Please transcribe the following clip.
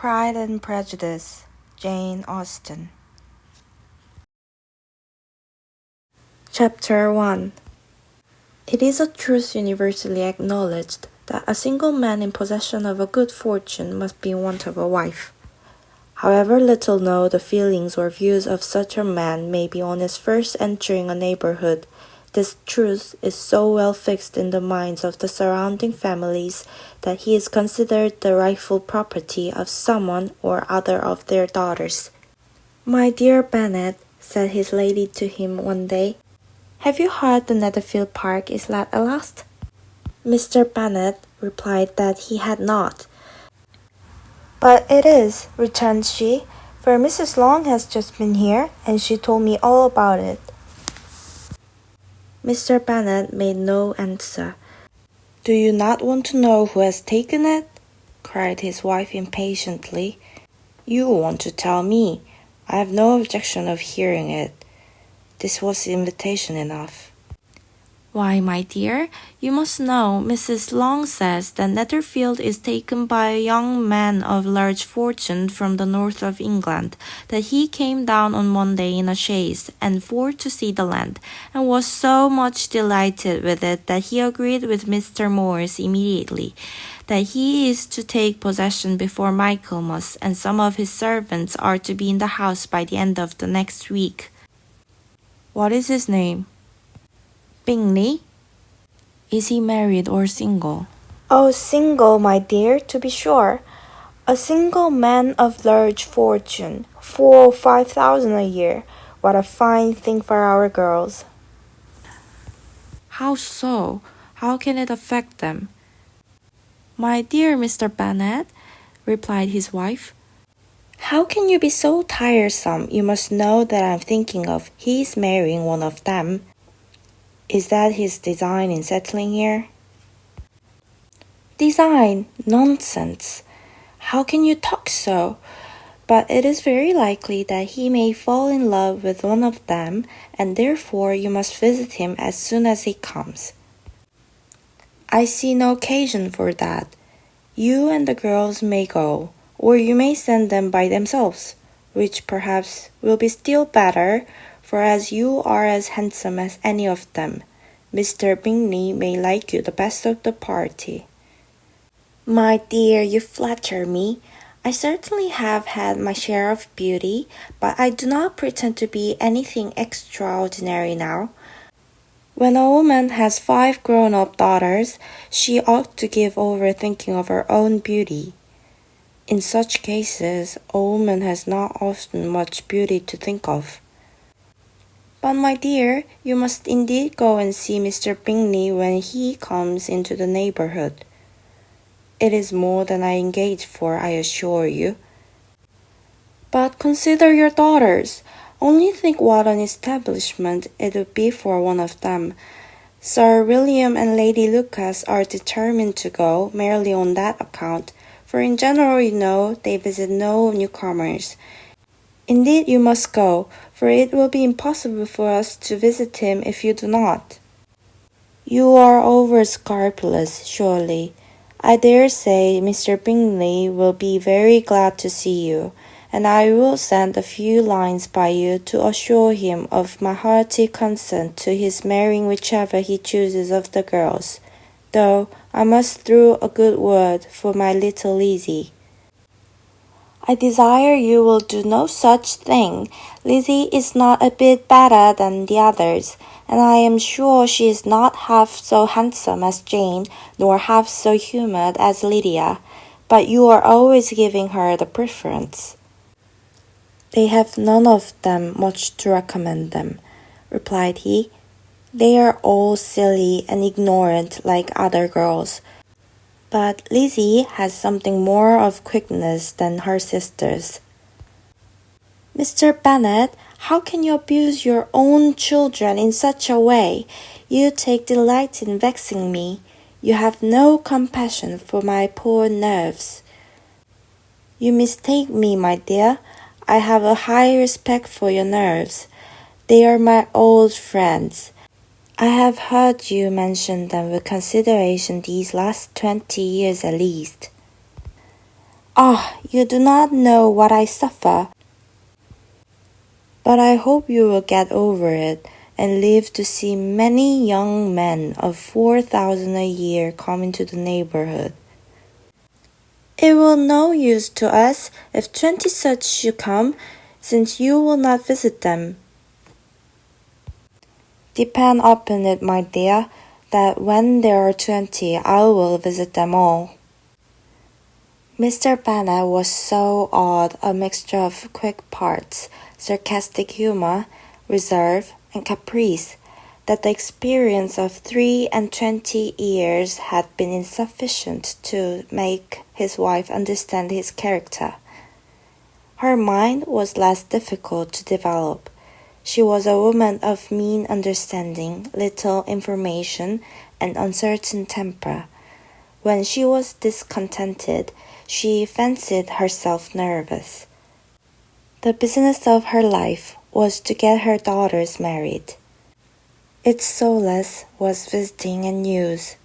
Pride and Prejudice, Jane Austen. Chapter 1. It is a truth universally acknowledged that a single man in possession of a good fortune must be in want of a wife. However little known the feelings or views of such a man may be on his first entering a neighborhood, this truth is so well fixed in the minds of the surrounding families that he is considered the rightful property of someone or other of their daughters. "My dear Bennet," said his lady to him one day, "have you heard the Netherfield Park is let at last?" Mr. Bennet replied that he had not. "But it is," returned she, "for Mrs. Long has just been here, and she told me all about it." Mr. Bennet made no answer. "Do you not want to know who has taken it?" cried his wife impatiently. "You want to tell me. I have no objection of hearing it." This was invitation enough. "Why, my dear, you must know Mrs. Long says that Netherfield is taken by a young man of large fortune from the north of England, that he came down on Monday in a chaise and four to see the land, and was so much delighted with it that he agreed with Mr. Morris immediately, that he is to take possession before Michaelmas, and some of his servants are to be in the house by the end of the next week." "What is his name?" "Bingley." "Is he married or single?" "Oh, single, my dear, to be sure. A single man of large fortune, 4,000 or 5,000 a year. What a fine thing for our girls." "How so? How can it affect them?" "My dear Mr. Bennet," replied his wife, "how can you be so tiresome? You must know that I'm thinking of his marrying one of them. Is that his design in settling here?" "Design? Nonsense! How can you talk so? But it is very likely that he may fall in love with one of them, and therefore you must visit him as soon as he comes." "I see no occasion for that. You and the girls may go, or you may send them by themselves, which perhaps will be still better, for as you are as handsome as any of them, Mr. Bingley may like you the best of the party." "My dear, you flatter me. I certainly have had my share of beauty, but I do not pretend to be anything extraordinary now. When a woman has 5 grown-up daughters, she ought to give over thinking of her own beauty. In such cases, a woman has not often much beauty to think of. But, my dear, you must indeed go and see Mr. Bingley when he comes into the neighborhood. It is more than I engage for, I assure you. But consider your daughters. Only think what an establishment it would be for one of them. Sir William and Lady Lucas are determined to go, merely on that account, for in general, you know, they visit no newcomers. Indeed, you must go, for it will be impossible for us to visit him if you do not." "You are over scrupulous, surely. I dare say Mr. Bingley will be very glad to see you, and I will send a few lines by you to assure him of my hearty consent to his marrying whichever he chooses of the girls, though I must through a good word for my little Lizzie." "I desire you will do no such thing. Lizzie is not a bit better than the others, and I am sure she is not half so handsome as Jane, nor half so humoured as Lydia, but you are always giving her the preference." "They have none of them much to recommend them," replied he. "They are all silly and ignorant like other girls. But Lizzie has something more of quickness than her sisters." "Mr. Bennet, how can you abuse your own children in such a way? You take delight in vexing me. You have no compassion for my poor nerves." "You mistake me, my dear. I have a high respect for your nerves. They are my old friends. I have heard you mention them with consideration these last 20 years at least." Ah, you do not know what I suffer. But I hope you will get over it and live to see many young men of 4,000 a year come into the neighborhood. It will no use to us if 20 such should come, since you will not visit them. Depend upon it, my dear, that when there are 20, I will visit them all. Mr. Bennet was so odd, a mixture of quick parts, sarcastic humor, reserve, and caprice, that the experience of 23 years had been insufficient to make his wife understand his character. Her mind was less difficult to develop. She was a woman of mean understanding, little information, and uncertain temper. When she was discontented, she fancied herself nervous. The business of her life was to get her daughters married. Its solace was visiting and news.